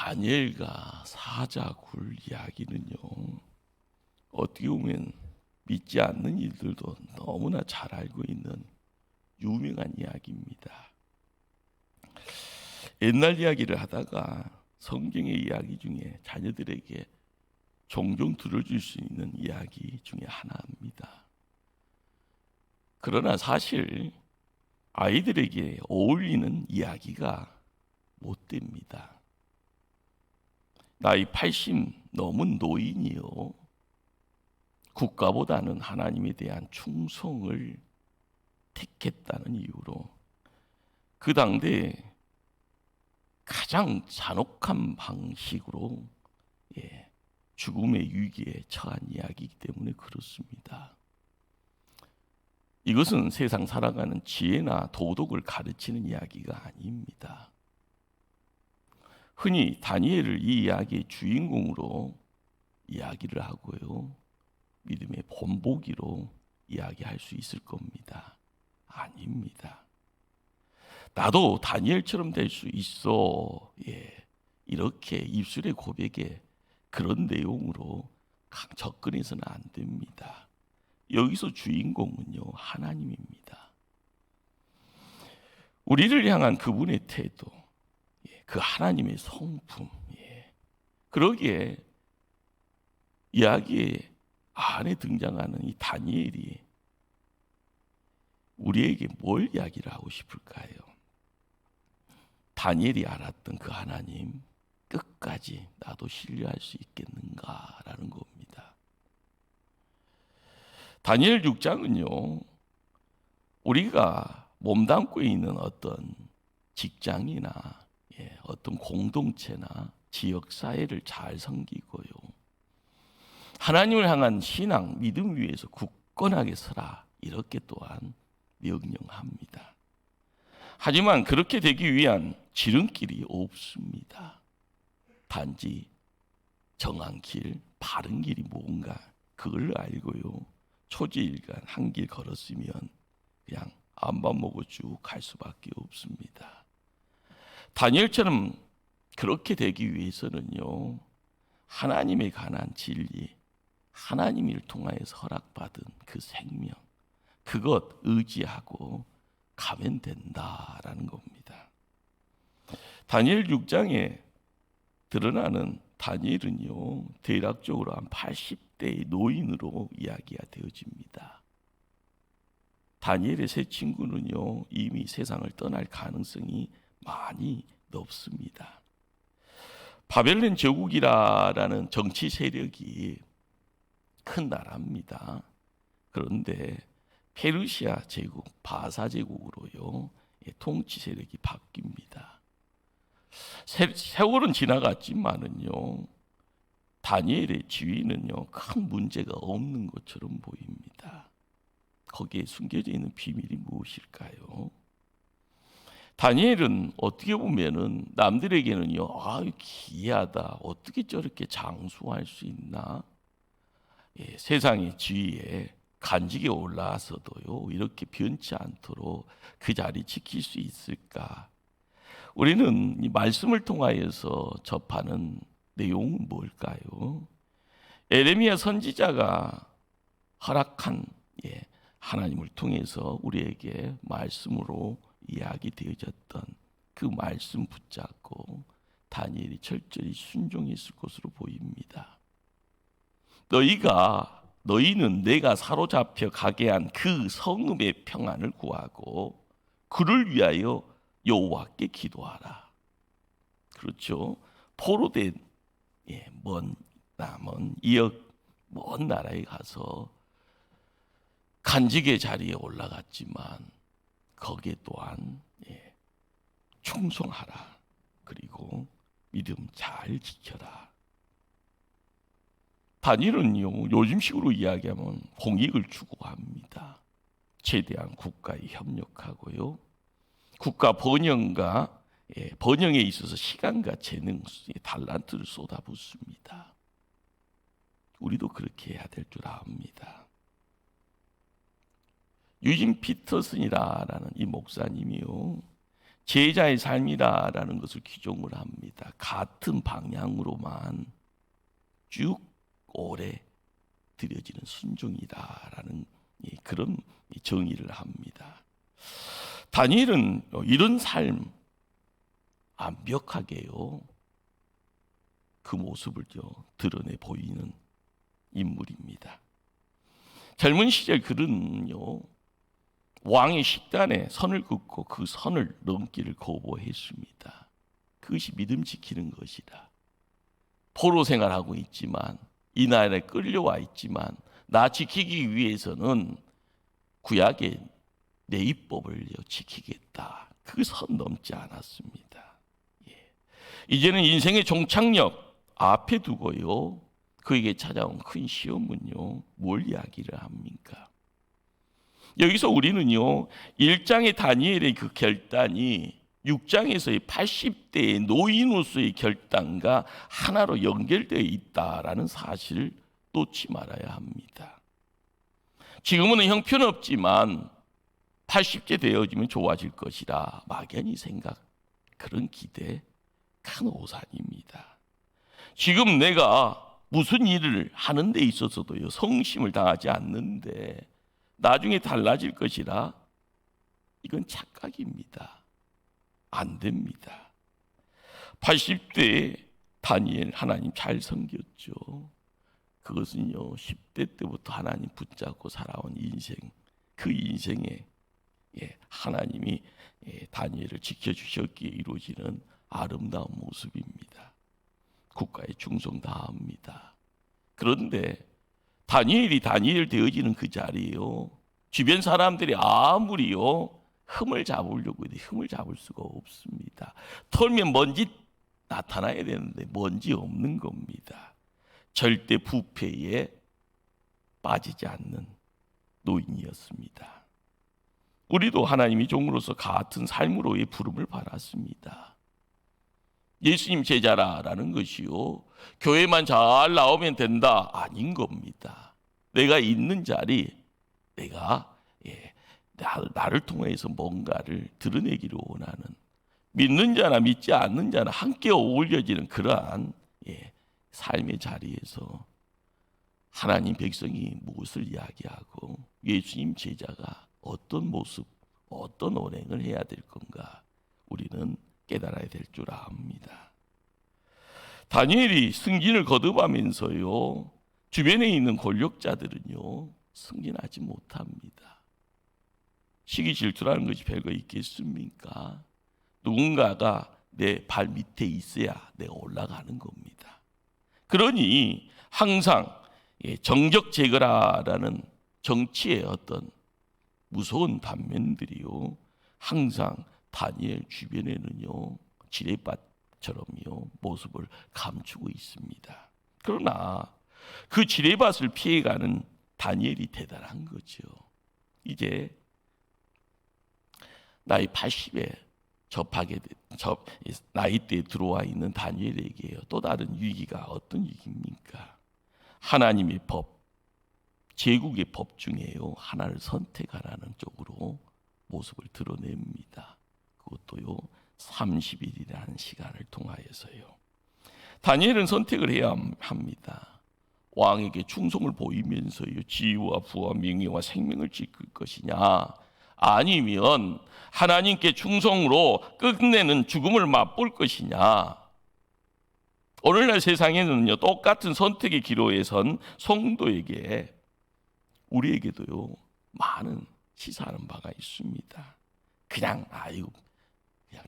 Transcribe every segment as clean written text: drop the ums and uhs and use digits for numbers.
다니엘과 사자굴 이야기는요, 어떻게 보면 믿지 않는 일들도 너무나 잘 알고 있는 유명한 이야기입니다. 옛날 이야기를 하다가 성경의 이야기 중에 자녀들에게 종종 들어줄 수 있는 이야기 중에 하나입니다. 그러나 사실 아이들에게 어울리는 이야기가 못 됩니다. 나이 80 넘은 노인이요, 국가보다는 하나님에 대한 충성을 택했다는 이유로 그 당대에 가장 잔혹한 방식으로 죽음의 위기에 처한 이야기이기 때문에 그렇습니다. 이것은 세상 살아가는 지혜나 도덕을 가르치는 이야기가 아닙니다. 흔히 다니엘을 이 이야기의 주인공으로 이야기를 하고요, 믿음의 본보기로 이야기할 수 있을 겁니다. 아닙니다. 나도 다니엘처럼 될 수 있어, 이렇게 입술의 고백에 그런 내용으로 접근해서는 안 됩니다. 여기서 주인공은요, 하나님입니다. 우리를 향한 그분의 태도, 그 하나님의 성품, 그러기에 이야기의 안에 등장하는 이 다니엘이 우리에게 뭘 이야기를 하고 싶을까요? 다니엘이 알았던 그 하나님, 끝까지 나도 신뢰할 수 있겠는가라는 겁니다. 다니엘 6장은요, 우리가 몸담고 있는 어떤 직장이나 어떤 공동체나 지역사회를 잘 섬기고요, 하나님을 향한 신앙, 믿음 위에서 굳건하게 서라, 이렇게 또한 명령합니다. 하지만 그렇게 되기 위한 지름길이 없습니다. 단지 정한 길, 바른 길이 뭔가 그걸 알고요, 초지일관 한 길 걸었으면 그냥 안밥 먹고 쭉 갈 수밖에 없습니다. 다니엘처럼 그렇게 되기 위해서는요, 하나님에 관한 진리, 하나님을 통하여서 허락받은 그 생명, 그것 의지하고 가면 된다라는 겁니다. 다니엘 6장에 드러나는 다니엘은요, 대략적으로 한 80대의 노인으로 이야기가 되어집니다. 다니엘의 세 친구는요, 이미 세상을 떠날 가능성이 많이 높습니다. 바벨론 제국이라는 정치 세력이 큰 나라입니다. 그런데 페르시아 제국, 바사 제국으로요, 통치 세력이 바뀝니다. 세월은 지나갔지만은요, 다니엘의 지위는요, 큰 문제가 없는 것처럼 보입니다. 거기에 숨겨져 있는 비밀이 무엇일까요? 다니엘은 어떻게 보면은 남들에게는요, 기이하다, 어떻게 저렇게 장수할 수 있나? 세상의 지위에 간직에 올라와서도요, 이렇게 변치 않도록 그 자리 지킬 수 있을까? 우리는 이 말씀을 통하여서 접하는 내용은 뭘까요? 에레미야 선지자가 허락한 하나님을 통해서 우리에게 말씀으로 이야기되어졌던 그 말씀 붙잡고 다니엘이 철저히 순종했을 것으로 보입니다. 너희는 내가 사로잡혀 가게 한 그 성읍의 평안을 구하고 그를 위하여 여호와께 기도하라. 그렇죠? 포로된 먼 나라에 가서 간직의 자리에 올라갔지만 거기에 또한 충성하라. 그리고 믿음 잘 지켜라. 다니엘은요, 요즘식으로 이야기하면 공익을 추구합니다. 최대한 국가에 협력하고요, 국가 번영과 번영에 있어서 시간과 재능, 달란트를 쏟아붓습니다. 우리도 그렇게 해야 될 줄 압니다. 유진 피터슨이라는 이 목사님이요, 제자의 삶이라는 것을 규정을 합니다. 같은 방향으로만 쭉 오래 드려지는 순종이다라는 그런 정의를 합니다. 다니엘은 이런 삶 완벽하게요 그 모습을 드러내 보이는 인물입니다. 젊은 시절 그는요 왕의 식단에 선을 긋고 그 선을 넘기를 거부했습니다. 그것이 믿음 지키는 것이다. 포로 생활하고 있지만 이 나라에 끌려와 있지만 나 지키기 위해서는 구약의 내 입법을 지키겠다. 그 선 넘지 않았습니다. 이제는 인생의 종착역 앞에 두고요 그에게 찾아온 큰 시험은요 뭘 이야기를 합니까? 여기서 우리는요 1장의 다니엘의 그 결단이 6장에서의 80대의 노인으로서의 결단과 하나로 연결되어 있다라는 사실을 놓지 말아야 합니다. 지금은 형편없지만 80대 되어지면 좋아질 것이라 막연히 생각, 그런 기대 큰 오산입니다. 지금 내가 무슨 일을 하는 데 있어서도요 성심을 당하지 않는데 나중에 달라질 것이라 이건 착각입니다. 안 됩니다. 80대에 다니엘 하나님 잘 섬겼죠. 그것은요 10대 때부터 하나님 붙잡고 살아온 인생, 그 인생에 하나님이 다니엘을 지켜주셨기에 이루어지는 아름다운 모습입니다. 국가에 충성 다합니다. 그런데 다니엘이 다니엘 되어지는 그 자리에요 주변 사람들이 아무리요 흠을 잡으려고 해도 흠을 잡을 수가 없습니다. 털면 먼지 나타나야 되는데 먼지 없는 겁니다. 절대 부패에 빠지지 않는 노인이었습니다. 우리도 하나님이 종으로서 같은 삶으로의 부름을 받았습니다. 예수님 제자라는 것이요 교회만 잘 나오면 된다 아닌 겁니다. 내가 있는 자리 내가 나를 통해서 뭔가를 드러내기를 원하는, 믿는 자나 믿지 않는 자나 함께 어울려지는 그러한 삶의 자리에서 하나님 백성이 무엇을 이야기하고 예수님 제자가 어떤 모습, 어떤 언행을 해야 될 건가 우리는 깨달아야 될 줄 압니다. 다니엘이 승진을 거듭하면서요 주변에 있는 권력자들은요 승진하지 못합니다. 시기 질투라는 것이 별거 있겠습니까? 누군가가 내 발 밑에 있어야 내가 올라가는 겁니다. 그러니 항상 정적 제거라는 정치의 어떤 무서운 단면들이요 항상 다니엘 주변에는요 지뢰밭처럼요 모습을 감추고 있습니다. 그러나 그 지뢰밭을 피해가는 다니엘이 대단한 거죠. 이제 나이 80에 나이대에 들어와 있는 다니엘에게 또 다른 위기가 어떤 위기입니까? 하나님의 법, 제국의 법 중에요 하나를 선택하라는 쪽으로 모습을 드러냅니다. 그것도요 30일이라는 시간을 통하여서요. 다니엘은 선택을 해야 합니다. 왕에게 충성을 보이면서요 지위와 부와 명예와 생명을 지킬 것이냐, 아니면 하나님께 충성으로 끝내는 죽음을 맛볼 것이냐. 오늘날 세상에는요 똑같은 선택의 기로에 선 성도에게 우리에게도요 많은 시사하는 바가 있습니다. 그냥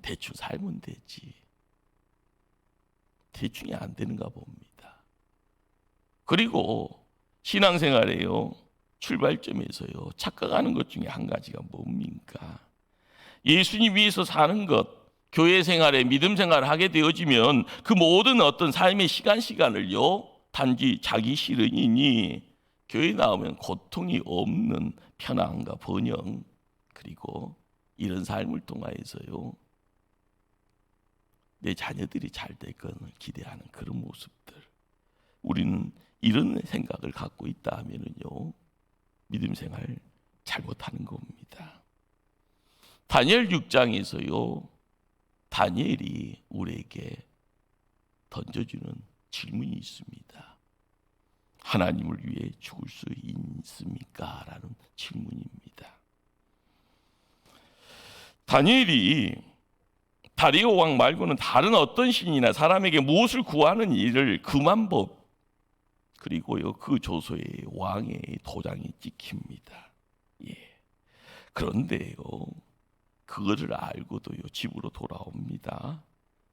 대충 살면 되지. 대충이 안 되는가 봅니다. 그리고 신앙생활에요 출발점에서요 착각하는 것 중에 한 가지가 뭡니까? 예수님 위해서 사는 것, 교회 생활에 믿음 생활을 하게 되어지면 그 모든 어떤 삶의 시간을요 단지 자기 실현이니 교회 나오면 고통이 없는 편안과 번영, 그리고 이런 삶을 통하여서요 내 자녀들이 잘 될 것을 기대하는 그런 모습들, 우리는 이런 생각을 갖고 있다 하면은요 믿음 생활 잘못하는 겁니다. 다니엘 6장에서요 다니엘이 우리에게 던져주는 질문이 있습니다. 하나님을 위해 죽을 수 있습니까? 라는 질문입니다. 다니엘이 다리오 왕 말고는 다른 어떤 신이나 사람에게 무엇을 구하는 일을 금한 법, 그리고요 그 조서에 왕의 도장이 찍힙니다. 그런데요 그거를 알고도요 집으로 돌아옵니다.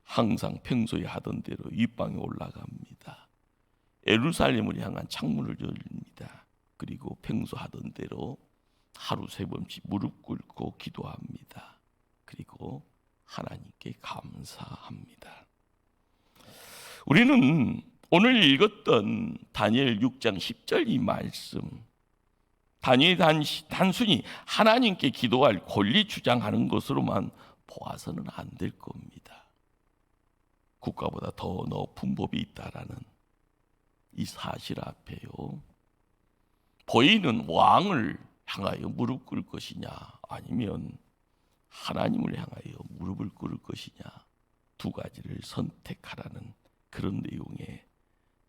항상 평소에 하던 대로 윗방에 올라갑니다. 예루살렘을 향한 창문을 열립니다. 그리고 평소 하던 대로 하루 3번씩 무릎 꿇고 기도합니다. 그리고 하나님께 감사합니다. 우리는 오늘 읽었던 다니엘 6장 10절 이 말씀, 다니엘이 단순히 하나님께 기도할 권리 주장하는 것으로만 보아서는 안 될 겁니다. 국가보다 더 높은 법이 있다라는 이 사실 앞에요 보이는 왕을 향하여 무릎 꿇을 것이냐 아니면 하나님을 향하여 무릎을 꿇을 것이냐, 두 가지를 선택하라는 그런 내용의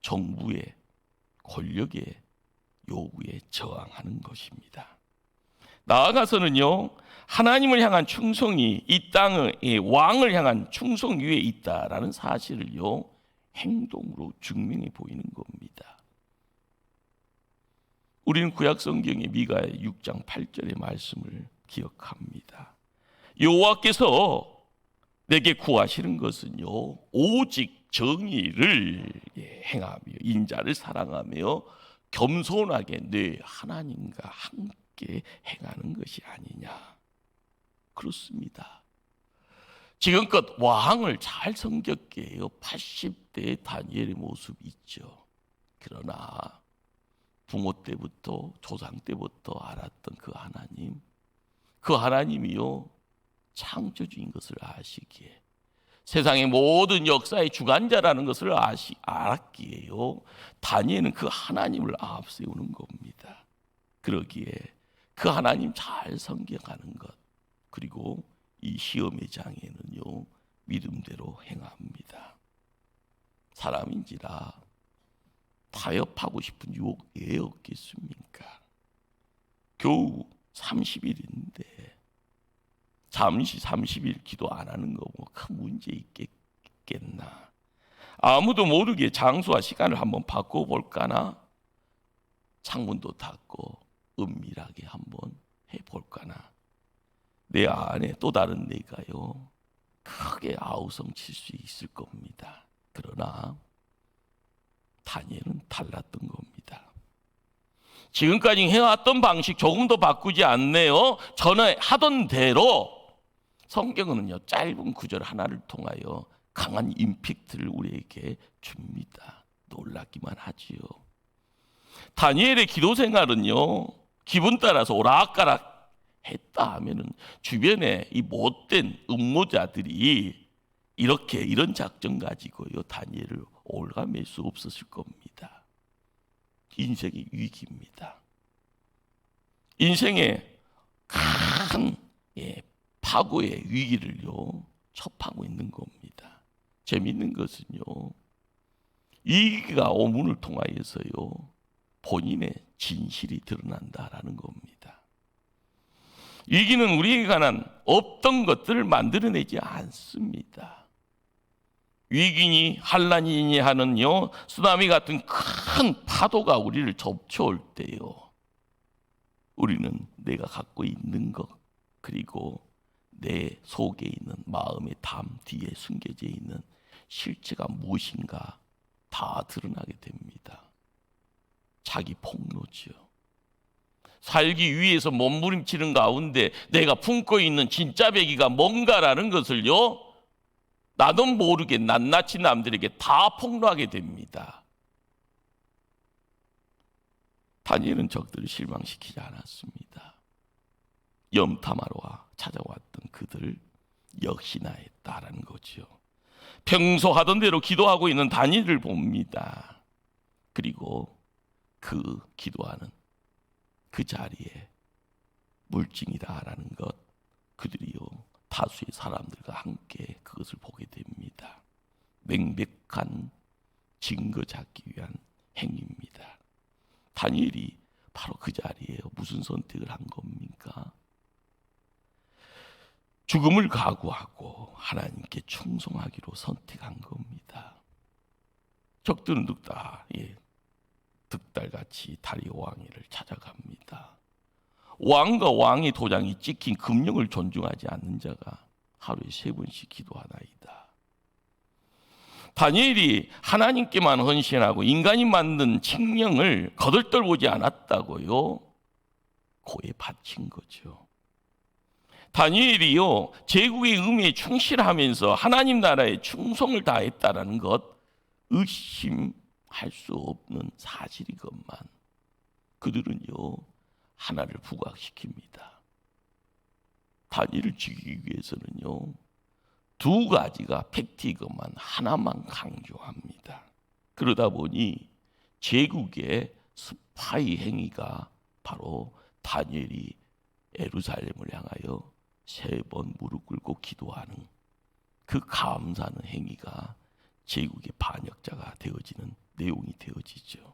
정부의 권력의 요구에 저항하는 것입니다. 나아가서는요 하나님을 향한 충성이 이 땅의 왕을 향한 충성 위에 있다라는 사실을요 행동으로 증명해 보이는 겁니다. 우리는 구약 성경의 미가 6장 8절의 말씀을 기억합니다. 여호와께서 내게 구하시는 것은요 오직 정의를 행하며 인자를 사랑하며 겸손하게 내 하나님과 함께 행하는 것이 아니냐. 그렇습니다. 지금껏 왕을 잘 섬겼기에요 80대의 다니엘의 모습이 있죠. 그러나 부모 때부터 조상 때부터 알았던 그 하나님이요 창조주인 것을 아시기에 세상의 모든 역사의 주관자라는 것을 알았기에요 다니엘은 그 하나님을 앞세우는 겁니다. 그러기에 그 하나님 잘 섬겨가는 것, 그리고 이 시험의 장에는요 믿음대로 행합니다. 사람인지라 타협하고 싶은 유혹 왜 없겠습니까? 겨우 30일인데 잠시 30일 기도 안 하는 거 뭐 큰 문제 있겠나? 아무도 모르게 장소와 시간을 한번 바꿔볼까나? 창문도 닫고 은밀하게 한번 해볼까나? 내 안에 또 다른 내가요 크게 아우성 칠 수 있을 겁니다. 그러나 다니엘은 달랐던 겁니다. 지금까지 해왔던 방식 조금도 바꾸지 않네요. 전에 하던 대로 성경은요 짧은 구절 하나를 통하여 강한 임팩트를 우리에게 줍니다. 놀랍기만 하지요. 다니엘의 기도 생활은요 기분 따라서 오락가락 했다 하면은 주변에 이 못된 음모자들이 이런 작전 가지고요 다니엘을 올가맬 수 없었을 겁니다. 인생의 위기입니다. 인생의 큰 파고의 위기를요 접하고 있는 겁니다. 재미있는 것은요 위기가 오문을 통하여서요 본인의 진실이 드러난다라는 겁니다. 위기는 우리에게 관한 없던 것들을 만들어내지 않습니다. 위기니 환란이니 하는요 쓰나미 같은 큰 파도가 우리를 접쳐올 때요 우리는 내가 갖고 있는 것, 그리고 내 속에 있는 마음의 담 뒤에 숨겨져 있는 실체가 무엇인가 다 드러나게 됩니다. 자기 폭로죠. 살기 위해서 몸부림치는 가운데 내가 품고 있는 진짜 배기가 뭔가라는 것을요 나도 모르게 낱낱이 남들에게 다 폭로하게 됩니다. 다니엘은 적들을 실망시키지 않았습니다. 염탐하러 찾아왔던 그들 역시나 했다라는 거죠. 평소 하던 대로 기도하고 있는 다니엘을 봅니다. 그리고 그 기도하는 그 자리에 물증이다라는 것 그들이요 다수의 사람들과 함께 그것을 보게 됩니다. 명백한 증거 찾기 위한 행위입니다. 다니엘이 바로 그 자리에 무슨 선택을 한 겁니까? 죽음을 각오하고 하나님께 충성하기로 선택한 겁니다. 적들은 득달같이 다리오 왕위를 찾아갑니다. 왕과 왕의 도장이 찍힌 금령을 존중하지 않는 자가 하루에 3번씩 기도하나이다. 다니엘이 하나님께만 헌신하고 인간이 만든 칙령을 거들떠보지 않았다고요? 고에 바친 거죠. 다니엘이요, 제국의 의무에 충실하면서 하나님 나라에 충성을 다했다는 것, 의심할 수 없는 사실이건만 그들은요, 하나를 부각시킵니다. 다니엘을 죽이기 위해서는요, 2가지가 팩트이건만 하나만 강조합니다. 그러다 보니 제국의 스파이 행위가 바로 다니엘이 예루살렘을 향하여 3번 무릎 꿇고 기도하는 그 감사하는 행위가 제국의 반역자가 되어지는 내용이 되어지죠.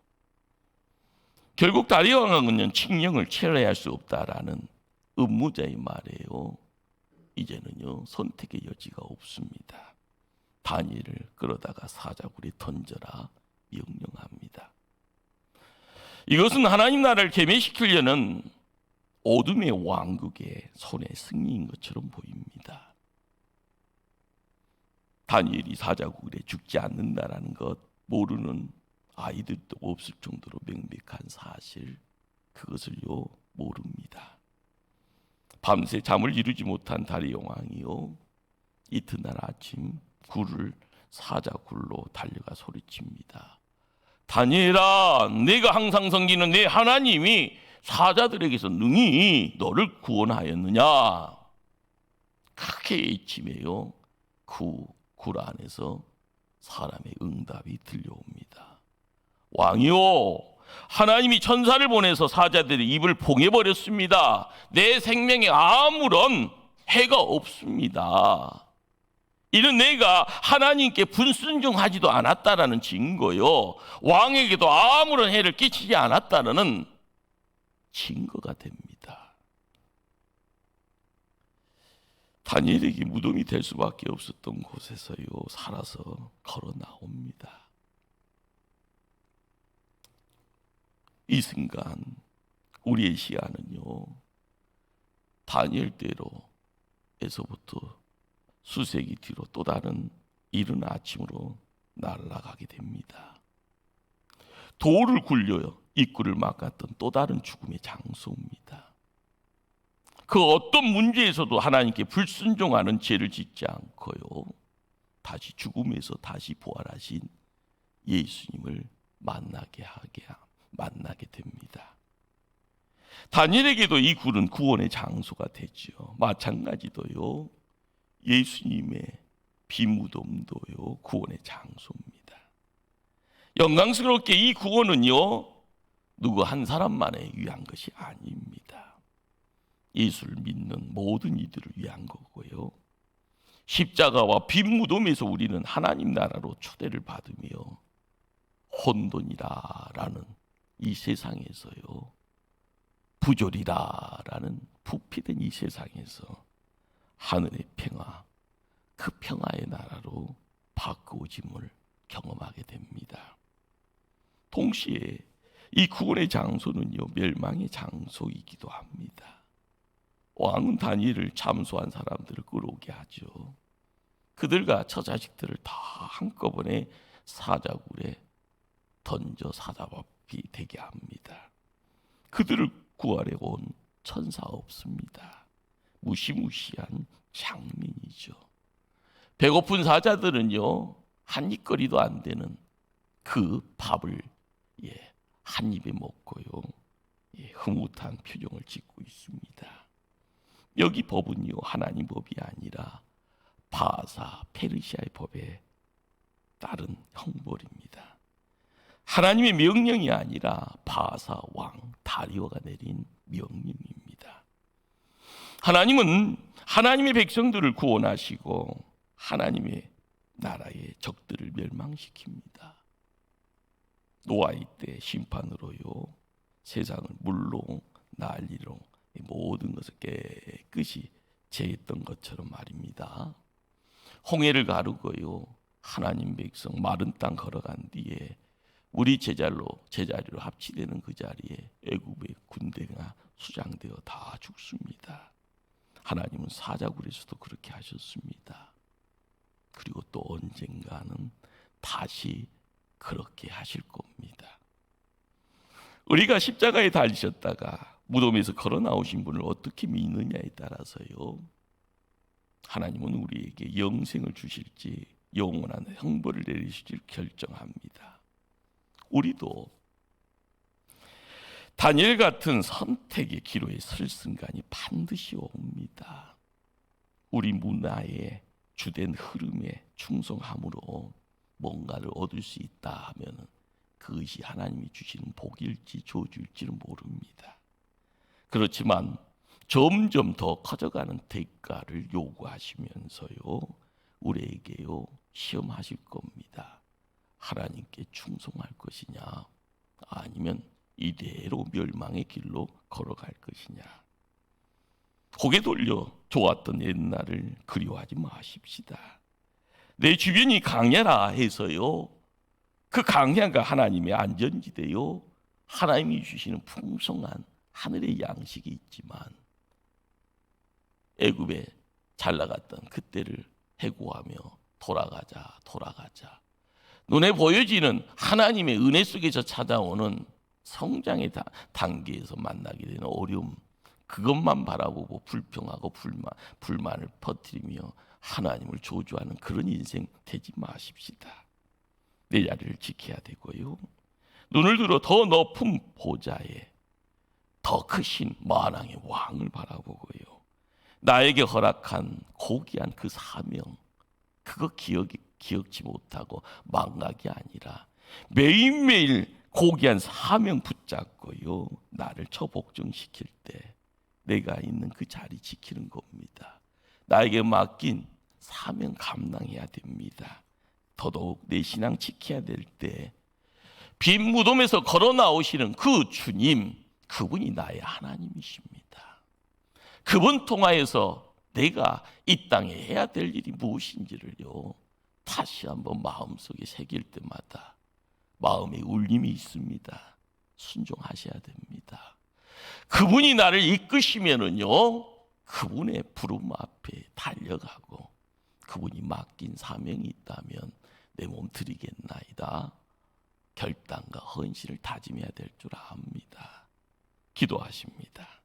결국 다리오 왕은 칙령을 철회할 수 없다라는 음모자의 말이에요. 이제는요, 선택의 여지가 없습니다. 다니엘을 끌어다가 사자굴에 던져라 명령합니다. 이것은 하나님 나라를 괴멸시키려는 어둠의 왕국의 손의 승리인 것처럼 보입니다. 다니엘이 사자굴에 죽지 않는다라는 것 모르는 아이들도 없을 정도로 명백한 사실, 그것을요 모릅니다. 밤새 잠을 이루지 못한 다리오 왕이요, 이튿날 아침 굴을 사자굴로 달려가 소리칩니다. 다니엘아, 내가 항상 섬기는 내 하나님이 사자들에게서 능히 너를 구원하였느냐? 크게 외치며요, 그 굴 안에서 사람의 응답이 들려옵니다. 왕이요, 하나님이 천사를 보내서 사자들의 입을 봉해버렸습니다. 내 생명에 아무런 해가 없습니다. 이는 내가 하나님께 불순종하지도 않았다라는 증거요, 왕에게도 아무런 해를 끼치지 않았다는 증거가 됩니다. 다니엘에게 무덤이 될 수밖에 없었던 곳에서요, 살아서 걸어 나옵니다. 이 순간 우리의 시야는요, 다니엘 때로에서부터 수세기 뒤로 또 다른 이른 아침으로 날아가게 됩니다. 돌을 굴려 입구를 막았던 또 다른 죽음의 장소입니다. 그 어떤 문제에서도 하나님께 불순종하는 죄를 짓지 않고요, 다시 죽음에서 다시 부활하신 예수님을 만나게 됩니다. 다니엘에게도 이 굴은 구원의 장소가 되죠. 마찬가지도요, 예수님의 비무덤도요 구원의 장소입니다. 영광스럽게 이 구원은요, 누구 한 사람만에 위한 것이 아닙니다. 예수를 믿는 모든 이들을 위한 거고요, 십자가와 빈 무덤에서 우리는 하나님 나라로 초대를 받으며 혼돈이라라는 이 세상에서요, 부조리라라는 부패된 이 세상에서 하늘의 평화, 그 평화의 나라로 바꾸어짐을 경험하게 됩니다. 동시에 이 구원의 장소는요, 멸망의 장소이기도 합니다. 왕은 다니엘을 참소한 사람들을 끌어오게 하죠. 그들과 처자식들을 다 한꺼번에 사자굴에 던져 사자밥이 되게 합니다. 그들을 구하러 온 천사 없습니다. 무시무시한 장면이죠. 배고픈 사자들은요, 한입거리도 안 되는 그 밥을 한 입에 먹고요, 흐뭇한 표정을 짓고 있습니다. 여기 법은요, 하나님 법이 아니라 바사 페르시아의 법에 따른 형벌입니다. 하나님의 명령이 아니라 바사 왕 다리오가 내린 명령입니다. 하나님은 하나님의 백성들을 구원하시고 하나님의 나라의 적들을 멸망시킵니다. 노아의 때 심판으로요, 세상을 물로 난리로 모든 것을 깨끗이 제했던 것처럼 말입니다. 홍해를 가르고요, 하나님 백성 마른 땅 걸어간 뒤에 우리 제자리로 합치되는 그 자리에 애굽의 군대가 수장되어 다 죽습니다. 하나님은 사자굴에서도 그렇게 하셨습니다. 그리고 또 언젠가는 다시 그렇게 하실 겁니다. 우리가 십자가에 달리셨다가 무덤에서 걸어 나오신 분을 어떻게 믿느냐에 따라서요, 하나님은 우리에게 영생을 주실지 영원한 형벌을 내리실지 결정합니다. 우리도 다니엘 같은 선택의 기로에 설 순간이 반드시 옵니다. 우리 문화의 주된 흐름에 충성함으로 뭔가를 얻을 수 있다 하면 그것이 하나님이 주시는 복일지 저주일지는 모릅니다. 그렇지만 점점 더 커져가는 대가를 요구하시면서요, 우리에게요 시험하실 겁니다. 하나님께 충성할 것이냐, 아니면 이대로 멸망의 길로 걸어갈 것이냐. 고개 돌려 좋았던 옛날을 그리워하지 마십시다. 내 주변이 강야라 해서요, 그 강야가 하나님의 안전지대요, 하나님이 주시는 풍성한 하늘의 양식이 있지만 애굽에 잘 나갔던 그때를 해고하며 돌아가자. 눈에 보여지는 하나님의 은혜 속에서 찾아오는 성장의 단계에서 만나게 되는 어려움, 그것만 바라보고 불평하고 불만을 퍼뜨리며 하나님을 저주하는 그런 인생 되지 마십시다. 내 자리를 지켜야 되고요, 눈을 들어 더 높은 보좌에 더 크신 만왕의 왕을 바라보고요, 나에게 허락한 고귀한 그 사명, 그거 기억지 못하고 망각이 아니라 매일매일 고귀한 사명 붙잡고요, 나를 처복종시킬 때 내가 있는 그 자리 지키는 겁니다. 나에게 맡긴 사명 감당해야 됩니다. 더더욱 내 신앙 지켜야 될 때 빈 무덤에서 걸어 나오시는 그 주님, 그분이 나의 하나님이십니다. 그분 통하여서 내가 이 땅에 해야 될 일이 무엇인지를요 다시 한번 마음속에 새길 때마다 마음에 울림이 있습니다. 순종하셔야 됩니다. 그분이 나를 이끄시면은요, 그분의 부름 앞에 달려가고 그분이 맡긴 사명이 있다면 내 몸 드리겠나이다, 결단과 헌신을 다짐해야 될 줄 압니다. 기도하십니다.